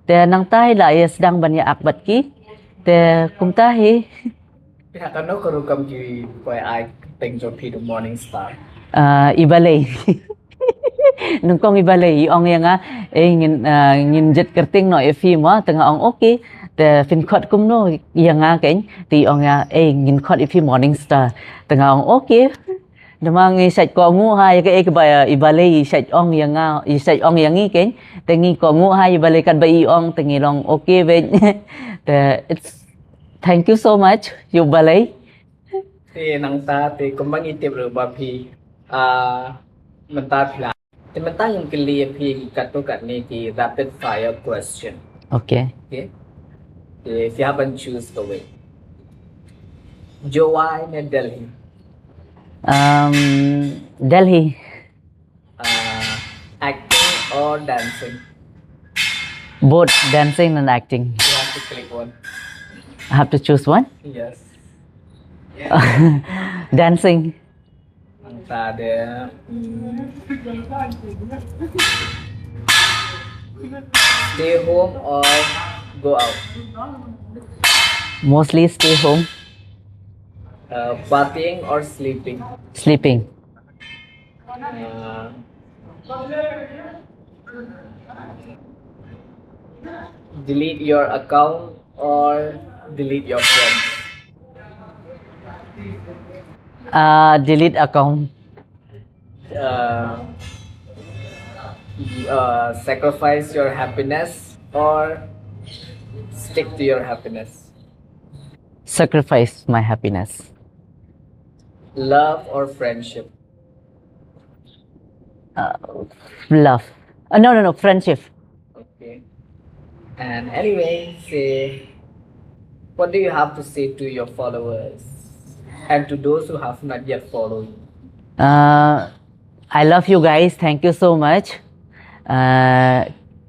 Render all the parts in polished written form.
te nang tahi la ya sedang banyak akbat ki te kum tahi Pinatanong ko rin kami kung ay tengjo pi the Morningstar. ibalay nung kong ibalay ong yang ngin jet kerting no fi mo tengah ong okay te fin khot kum no yang keng ti ong ngin khot fi Morningstar tengah ong okay namang isat ko ngu hai ke ba ibalay isat ong yang isat ong yang keng tengi ko ngu hai ibalay kat ba ong tengi long okay ve te it's thank you so much you balay Thì nang ta thì cũng mang itip rồi bà pi mình ta là thì mình ta yung kili pi kato kat ni ki rapid fire question. okay Okay. If you haven't choose the way. Joy na Delhi. Delhi Acting or dancing. both dancing and acting You have to click one. I have to choose one Yes. dancing Ang ta de stay home or go out. mostly stay home Partying or sleeping. sleeping Uh, delete your account or delete your friends. delete account Sacrifice your happiness or stick to your happiness. sacrifice my happiness Love or friendship. love no friendship Okay. And anyway, say, what do you have to say to your followers and to those who have not yet followed you? I love you guys thank you so much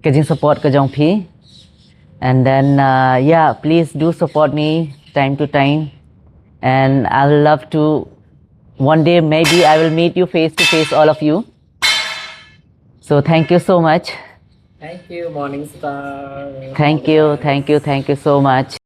kajing support kajong phi and then yeah please do support me time to time and I'll love to one day maybe I will meet you face to face all of you so thank you so much Thank you, Morningstar. thank you so much